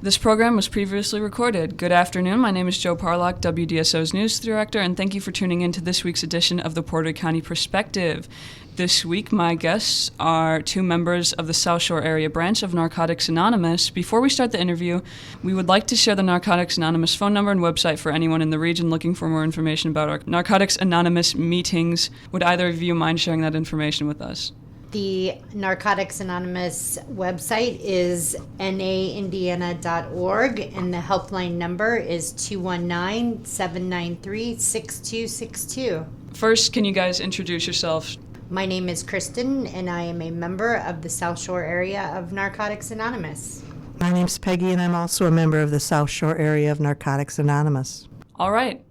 This program was previously recorded. Good afternoon. My name is Jo Parlock, WDSO's news director, and thank you for tuning in to this week's edition of the Porter County Perspective. This week, my guests are two members of the South Shore area branch of Narcotics Anonymous. Before we start the interview, we would like to share the Narcotics Anonymous phone number and website for anyone in the region looking for more information about our Narcotics Anonymous meetings. Would either of you mind sharing that information with us? The Narcotics Anonymous website is naindiana.org, and the helpline number is 219-793-6262. First, can you guys introduce yourselves? My name is Kristen, and I am a member of the South Shore area of Narcotics Anonymous. My name's Peggy, and I'm also a member of the South Shore area of Narcotics Anonymous. All right.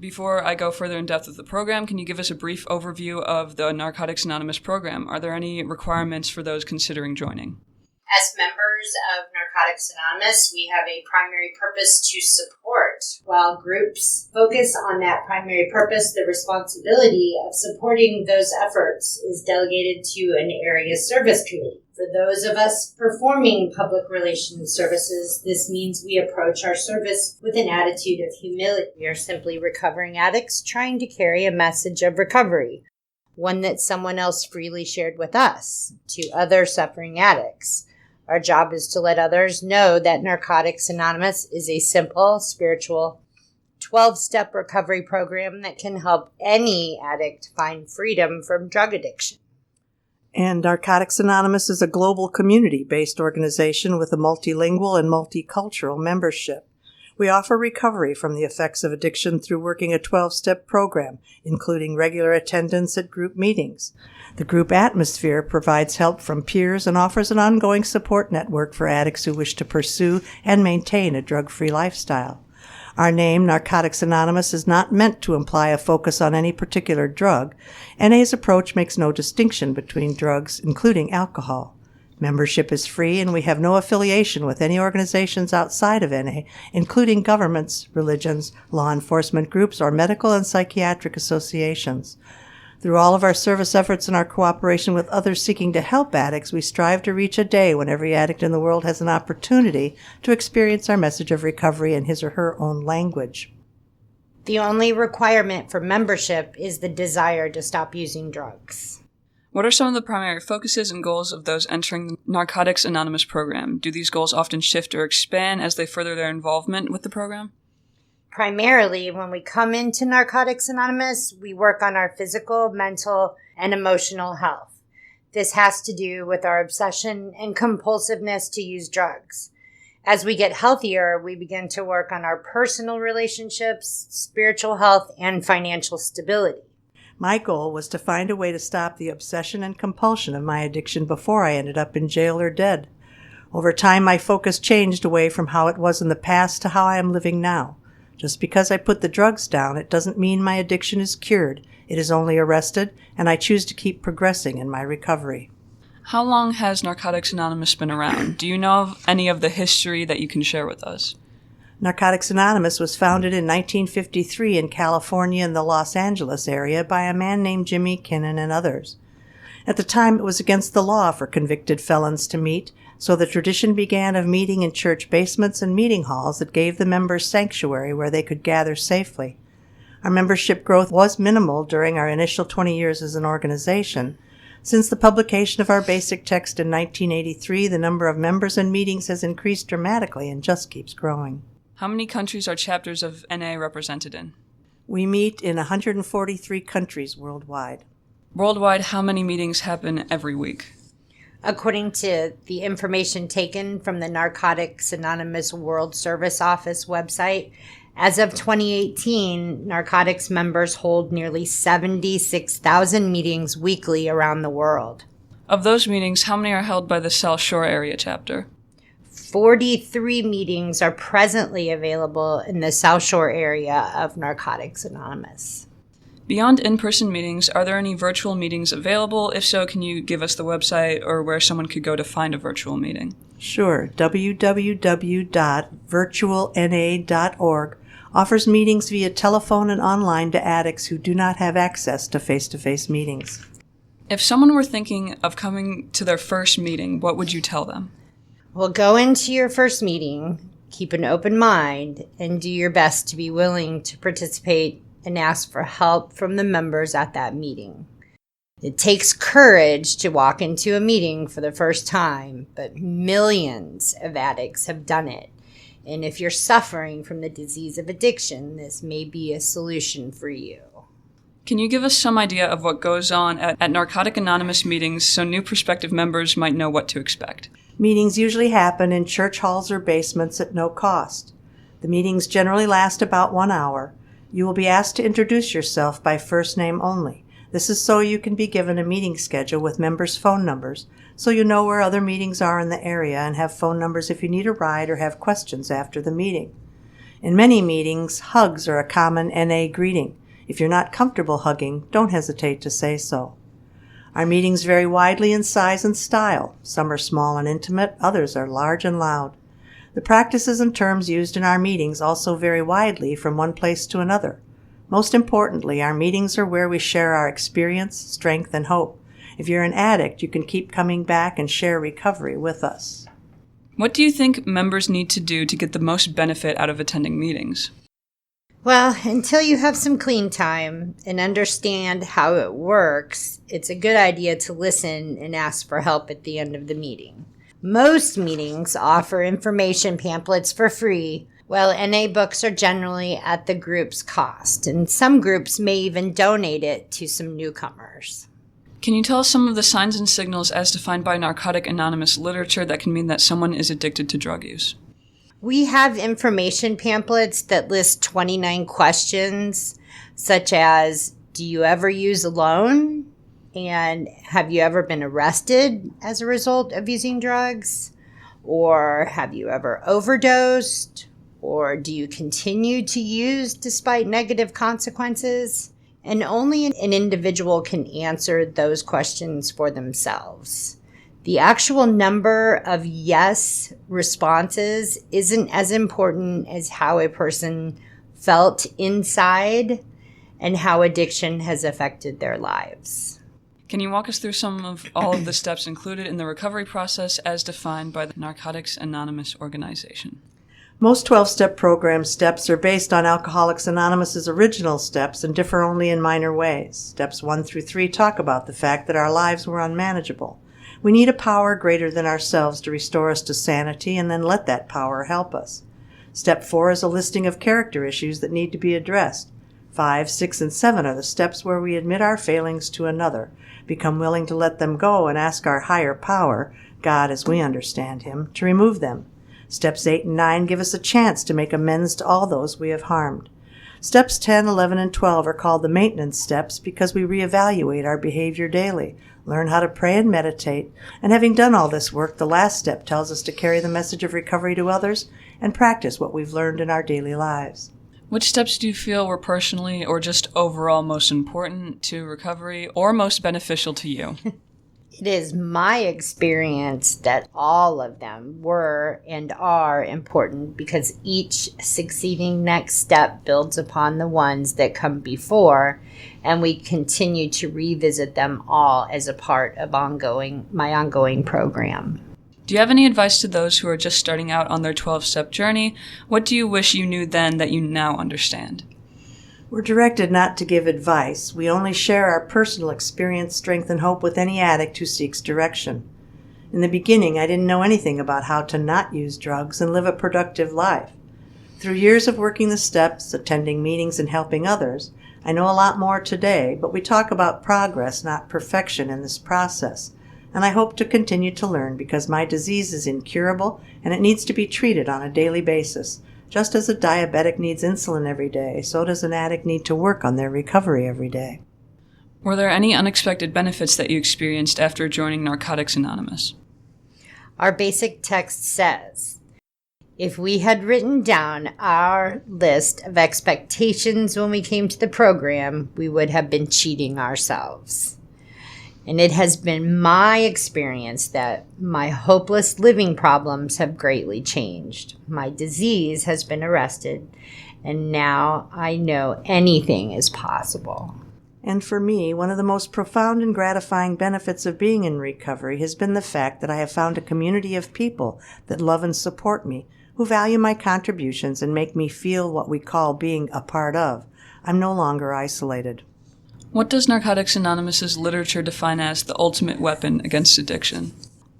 Before I go further in depth with the program, can you give us a brief overview of the Narcotics Anonymous program? Are there any requirements for those considering joining? As members of Narcotics Anonymous, we have a primary purpose to support. While groups focus on that primary purpose, the responsibility of supporting those efforts is delegated to an area service committee. For those of us performing public relations services, this means we approach our service with an attitude of humility. We are simply recovering addicts trying to carry a message of recovery, one that someone else freely shared with us, to other suffering addicts. Our job is to let others know that Narcotics Anonymous is a simple, spiritual, 12-step recovery program that can help any addict find freedom from drug addiction. And Narcotics Anonymous is a global community-based organization with a multilingual and multicultural membership. We offer recovery from the effects of addiction through working a 12-step program, including regular attendance at group meetings. The group atmosphere provides help from peers and offers an ongoing support network for addicts who wish to pursue and maintain a drug-free lifestyle. Our name, Narcotics Anonymous, is not meant to imply a focus on any particular drug. NA's approach makes no distinction between drugs, including alcohol. Membership is free, and we have no affiliation with any organizations outside of NA, including governments, religions, law enforcement groups, or medical and psychiatric associations. Through all of our service efforts and our cooperation with others seeking to help addicts, we strive to reach a day when every addict in the world has an opportunity to experience our message of recovery in his or her own language. The only requirement for membership is the desire to stop using drugs. What are some of the primary focuses and goals of those entering the Narcotics Anonymous program? Do these goals often shift or expand as they further their involvement with the program? Primarily, when we come into Narcotics Anonymous, we work on our physical, mental, and emotional health. This has to do with our obsession and compulsiveness to use drugs. As we get healthier, we begin to work on our personal relationships, spiritual health, and financial stability. My goal was to find a way to stop the obsession and compulsion of my addiction before I ended up in jail or dead. Over time, my focus changed away from how it was in the past to how I am living now. Just because I put the drugs down, it doesn't mean my addiction is cured. It is only arrested, and I choose to keep progressing in my recovery. How long has Narcotics Anonymous been around? Do you know of any of the history that you can share with us? Narcotics Anonymous was founded in 1953 in California and the Los Angeles area by a man named Jimmy Kinnan and others. At the time, it was against the law for convicted felons to meet, so the tradition began of meeting in church basements and meeting halls that gave the members sanctuary where they could gather safely. Our membership growth was minimal during our initial 20 years as an organization. Since the publication of our basic text in 1983, the number of members and meetings has increased dramatically and just keeps growing. How many countries are chapters of NA represented in? We meet in 143 countries worldwide. Worldwide, how many meetings happen every week? According to the information taken from the Narcotics Anonymous World Service Office website, as of 2018, Narcotics members hold nearly 76,000 meetings weekly around the world. Of those meetings, how many are held by the South Shore area chapter? 43 meetings are presently available in the South Shore area of Narcotics Anonymous. Beyond in-person meetings, are there any virtual meetings available? If so, can you give us the website or where someone could go to find a virtual meeting? Sure. www.virtualna.org offers meetings via telephone and online to addicts who do not have access to face-to-face meetings. If someone were thinking of coming to their first meeting, what would you tell them? Well, go into your first meeting Keep an open mind and do your best to be willing to participate and ask for help from the members at that meeting. It takes courage to walk into a meeting for the first time, but millions of addicts have done it. And if you're suffering from the disease of addiction, this may be a solution for you. Can you give us some idea of what goes on at Narcotic Anonymous meetings so new prospective members might know what to expect? Meetings usually happen in church halls or basements at no cost. The meetings generally last about 1 hour. You will be asked to introduce yourself by first name only. This is so you can be given a meeting schedule with members' phone numbers, so you know where other meetings are in the area and have phone numbers if you need a ride or have questions after the meeting. In many meetings, hugs are a common NA greeting. If you're not comfortable hugging, don't hesitate to say so. Our meetings vary widely in size and style. Some are small and intimate, others are large and loud. The practices and terms used in our meetings also vary widely from one place to another. Most importantly, our meetings are where we share our experience, strength, and hope. If you're an addict, you can keep coming back and share recovery with us. What do you think members need to do to get the most benefit out of attending meetings? Well, until you have some clean time and understand how it works, it's a good idea to listen and ask for help at the end of the meeting. Most meetings offer information pamphlets for free, while NA books are generally at the group's cost, and some groups may even donate it to some newcomers. Can you tell us some of the signs and signals as defined by Narcotic Anonymous literature that can mean that someone is addicted to drug use? We have information pamphlets that list 29 questions, such as, do you ever use alone? And have you ever been arrested as a result of using drugs? Or have you ever overdosed? Or do you continue to use despite negative consequences? And only an individual can answer those questions for themselves. The actual number of yes responses isn't as important as how a person felt inside and how addiction has affected their lives. Can you walk us through some of all of the steps included in the recovery process as defined by the Narcotics Anonymous organization? Most 12-step program steps are based on Alcoholics Anonymous's original steps and differ only in minor ways. Steps 1 through 3 talk about the fact that our lives were unmanageable. We need a power greater than ourselves to restore us to sanity and then let that power help us. Step 4 is a listing of character issues that need to be addressed. 5, 6, and 7 are the steps where we admit our failings to another, become willing to let them go, and ask our higher power, God as we understand Him, to remove them. Steps 8 and 9 give us a chance to make amends to all those we have harmed. Steps 10, 11, and 12 are called the maintenance steps because we reevaluate our behavior daily, learn how to pray and meditate, and having done all this work, the last step tells us to carry the message of recovery to others and practice what we've learned in our daily lives. Which steps do you feel were personally or just overall most important to recovery or most beneficial to you? It is my experience that all of them were and are important because each succeeding next step builds upon the ones that come before, and we continue to revisit them all as a part of my ongoing program. Do you have any advice to those who are just starting out on their 12-step journey? What do you wish you knew then that you now understand? We're directed not to give advice. We only share our personal experience, strength, and hope with any addict who seeks direction. In the beginning, I didn't know anything about how to not use drugs and live a productive life. Through years of working the steps, attending meetings, and helping others, I know a lot more today, but we talk about progress, not perfection, in this process. And I hope to continue to learn because my disease is incurable and it needs to be treated on a daily basis. Just as a diabetic needs insulin every day, so does an addict need to work on their recovery every day. Were there any unexpected benefits that you experienced after joining Narcotics Anonymous? Our basic text says, if we had written down our list of expectations when we came to the program, we would have been cheating ourselves. And it has been my experience that my hopeless living problems have greatly changed. My disease has been arrested, and now I know anything is possible. And for me, one of the most profound and gratifying benefits of being in recovery has been the fact that I have found a community of people that love and support me who value my contributions and make me feel what we call being a part of. I'm no longer isolated. What does Narcotics Anonymous's literature define as the ultimate weapon against addiction?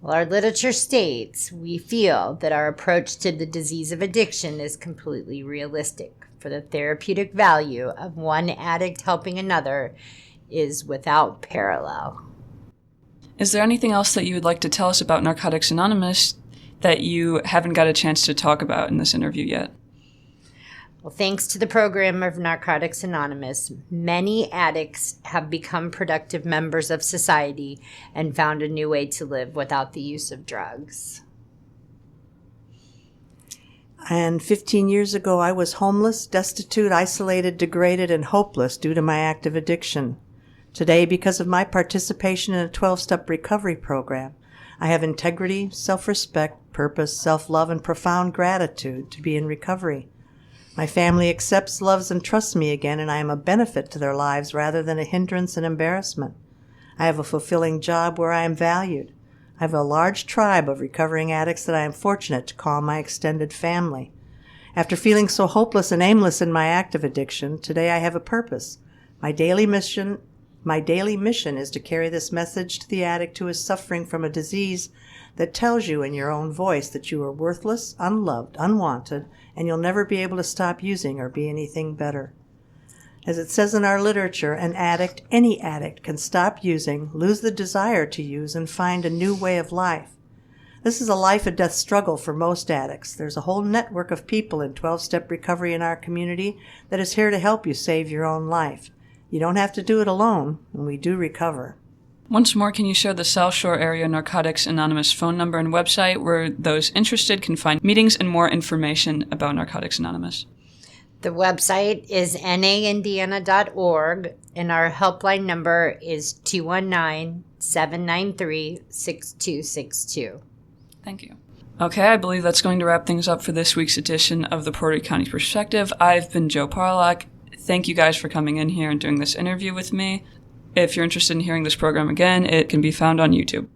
Well, our literature states we feel that our approach to the disease of addiction is completely realistic, for the therapeutic value of one addict helping another is without parallel. Is there anything else that you would like to tell us about Narcotics Anonymous that you haven't got a chance to talk about in this interview yet? Well, thanks to the program of Narcotics Anonymous, many addicts have become productive members of society and found a new way to live without the use of drugs. And 15 years ago, I was homeless, destitute, isolated, degraded, and hopeless due to my active addiction. Today, because of my participation in a 12-step recovery program, I have integrity, self-respect, purpose, self-love, and profound gratitude to be in recovery. My family accepts, loves, and trusts me again, and I am a benefit to their lives rather than a hindrance and embarrassment. I have a fulfilling job where I am valued. I have a large tribe of recovering addicts that I am fortunate to call my extended family. After feeling so hopeless and aimless in my active addiction, today I have a purpose. My daily mission is to carry this message to the addict who is suffering from a disease that tells you in your own voice that you are worthless, unloved, unwanted, and you'll never be able to stop using or be anything better. As it says in our literature, an addict, any addict, can stop using, lose the desire to use, and find a new way of life. This is a life-or-death struggle for most addicts. There's a whole network of people in 12-step recovery in our community that is here to help you save your own life. You don't have to do it alone, and we do recover. Once more, can you share the South Shore Area Narcotics Anonymous phone number and website where those interested can find meetings and more information about Narcotics Anonymous? The website is naindiana.org, and our helpline number is 219-793-6262. Thank you. Okay, I believe that's going to wrap things up for this week's edition of the Porter County Perspective. I've been Jo Parlock. Thank you guys for coming in here and doing this interview with me. If you're interested in hearing this program again, it can be found on YouTube.